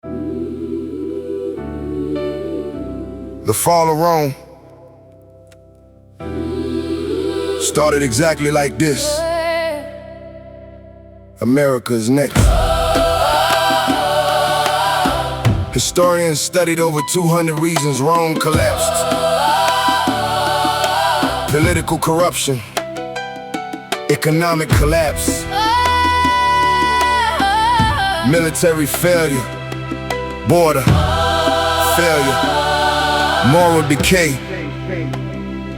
The fall of Rome started exactly like this. America's next. Historians studied over 200 reasons Rome collapsed. Political corruption, economic collapse, military failure, border failure, moral decay.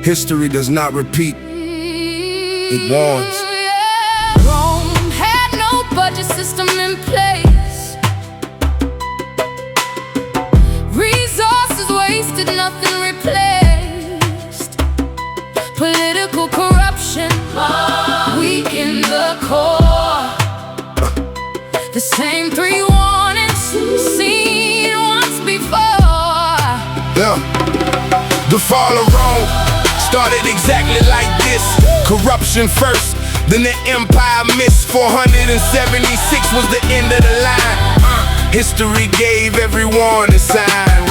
History does not repeat, it warns. Rome had no budget system in place. Resources wasted, nothing replaced. Political corruption weakened the core. The same three warnings seen once before. Yeah. The fall of Rome started exactly like this. Corruption first, then the empire missed. 476 was the end of the line. History gave everyone a sign.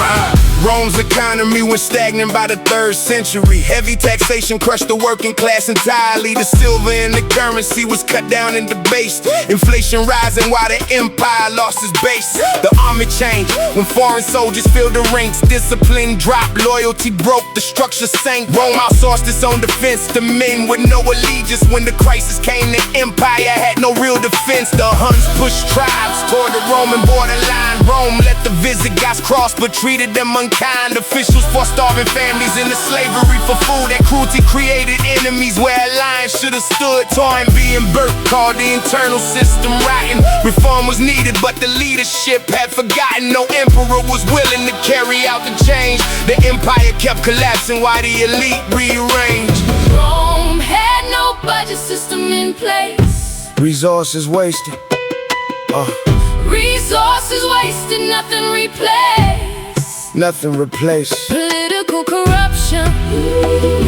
Rome's economy went stagnant by the 3rd century. Heavy taxation crushed the working class entirely. The silver in the currency was cut down and debased. Inflation rising while the empire lost its base. The army changed when foreign soldiers filled the ranks. Discipline dropped, loyalty broke, the structure sank. Rome outsourced its own defense to men with no allegiance. When the crisis came, the empire had no real defense. The Huns pushed tribes toward the Roman borderline. Rome let the Visigoths cross but treated them unkind. Officials forced starving families into slavery for food. That cruelty created enemies where a lion should have stood. Torn being birthed, called the internal system rotten. Reform was needed, but the leadership had forgotten. No emperor was willing to carry out the change. The empire kept collapsing while the elite rearranged. Rome had no budget system in place. Resources wasted. Resources wasted, nothing replaced. Nothing replaced. Political corruption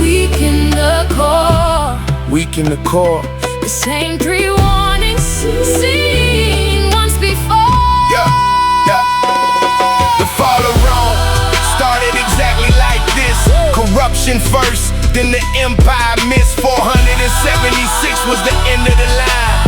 weakened the core. Weaken the core. The same three warnings seen once before. Yeah. The fall of Rome started exactly like this. Corruption first, then the empire missed. 476 was the end of the line.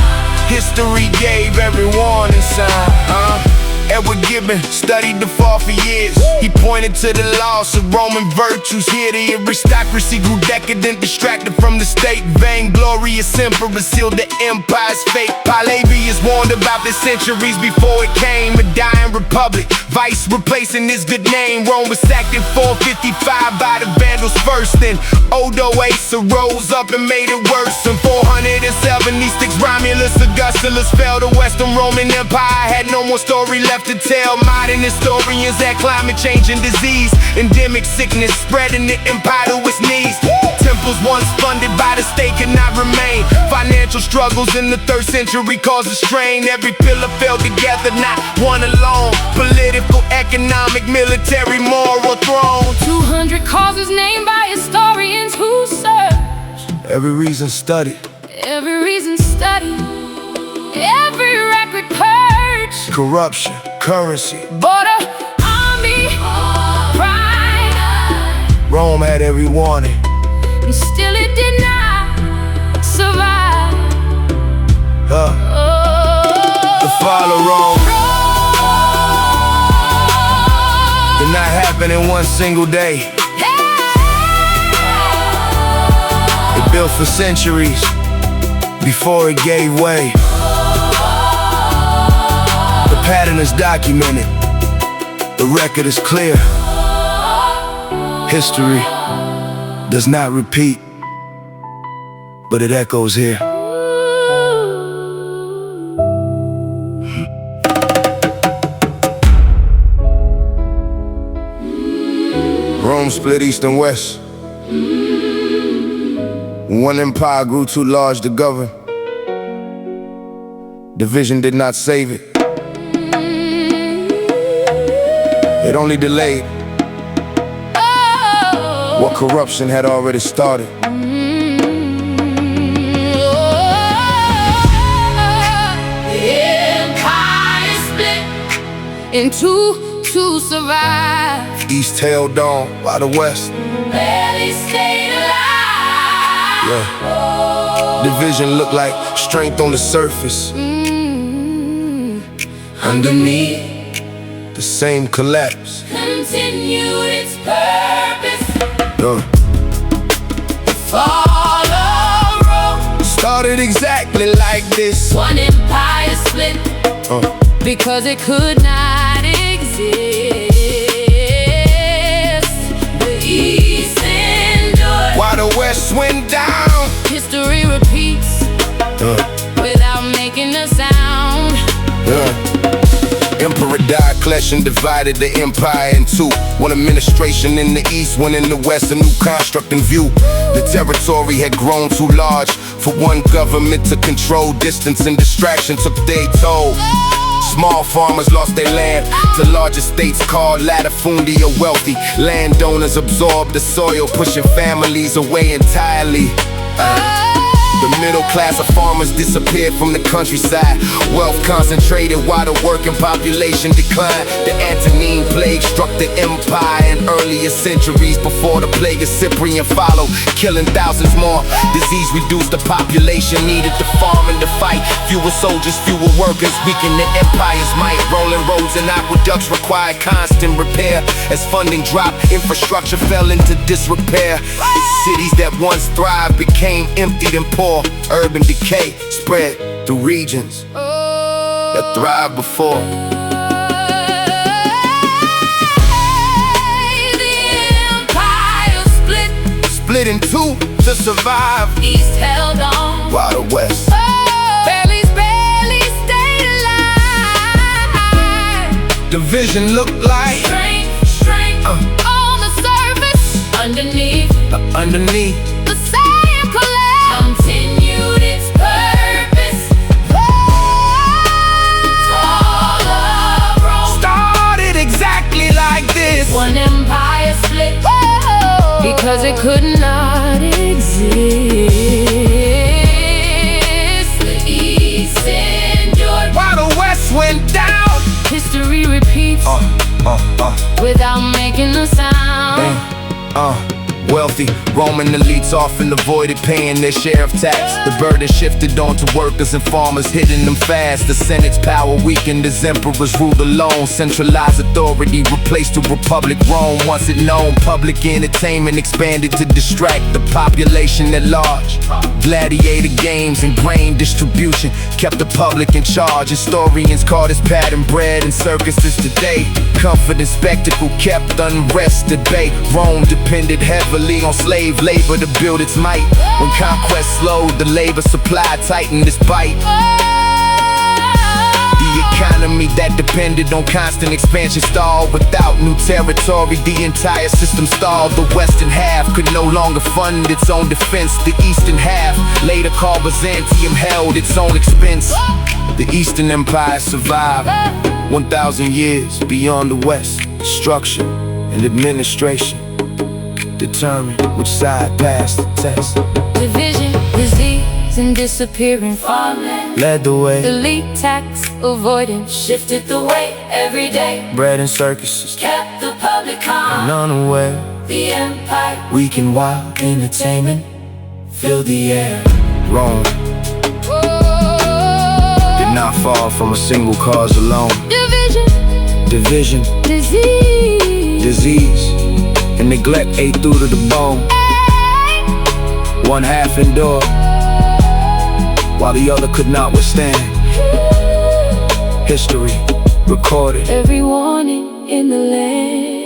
History gave everyone a sign. Edward Gibbon studied the fall for years. He pointed to the loss of Roman virtues. Here the aristocracy grew decadent, distracted from the state. Vainglorious emperors sealed the empire's fate. Palavius warned about this centuries before it came. A dying republic, vice replacing his good name. Rome was sacked in 455 by the Vandals first. Then Odoacer rose up and made it worse. In 476 Romulus Augustus fell. The Western Roman Empire had no more story left to tell. Modern historians that climate change and disease, endemic sickness spreading the empire to its knees. Temples once funded by the state could not remain. Financial struggles in the 3rd century caused a strain. Every pillar fell together, not one alone. Political, economic, military, moral throne. 200 causes named by historians who search. Every reason studied. Every reason studied. Every record purged. Corruption, currency, Border, army, pride. Rome had every warning. And still it did not survive. The fall of Rome did not happen in one single day. It built for centuries before it gave way. The pattern is documented, the record is clear. History does not repeat, but it echoes here. Rome split east and west. One empire grew too large to govern. Division did not save it. It only delayed what corruption had already started. The empire split, into to survive. East held on while the West Barely stayed alive. Division looked like strength on the surface. Underneath, The same collapse. continued its purpose. Follow Started exactly like this. one empire split because it could not exist. The East endured While the West went down. history repeats without making a sound. Emperor died, clash and divided the empire in two. One administration in the east, one in the west, a new construct in view. The territory had grown too large for one government to control. Distance and distraction took their toll. Small farmers lost their land to large estates called latifundia wealthy. Landowners absorbed the soil, pushing families away entirely. The middle class of farmers disappeared from the countryside. Wealth concentrated while the working population declined. The Antonine plague struck the empire in earlier centuries before the plague of Cyprian followed, killing thousands more. Disease reduced the population, needed to farm and to fight. Fewer soldiers, fewer workers, weakened the empire's might. Rolling roads and aqueducts required constant repair. As funding dropped, infrastructure fell into disrepair. Cities that once thrived became emptied and poor. Urban decay spread through regions that thrived before. The empire Split in two to survive. East held on While the West barely stayed alive. division looked like Strength on the surface. Underneath The same collapse continued its purpose. Fall of Rome. started exactly like this. One empire split because it could not exist. The East endured. While the West went down. History repeats without making a sound. Wealthy Roman elites often avoided paying their share of tax. The burden shifted onto workers and farmers, hitting them fast. The Senate's power weakened as emperors ruled alone. Centralized authority replaced the republic Rome. Once it known, public entertainment expanded to distract the population at large. Gladiator games and grain distribution kept the public in charge. Historians call this pattern bred in circuses today. Comfort and spectacle kept unrest at bay. Rome depended heavily on slave labor to build its might. When conquest slowed, the labor supply tightened its bite. The economy that depended on constant expansion stalled. Without new territory, the entire system stalled. The western half could no longer fund its own defense. The eastern half, later called Byzantium, held its own expense. The Eastern Empire survived 1,000 years beyond the West. Structure and administration determine which side passed the test. Division, disease, and disappearing farmland. Led the way, Elite tax avoidance shifted the weight every day. bread and circuses, Kept the public calm. unaware. The empire Weak and wild entertainment filled the air. Rome did not fall from a single cause alone. Division, disease, and neglect ate through to the bone. One half endured, while the other could not withstand. History recorded Every warning in the land.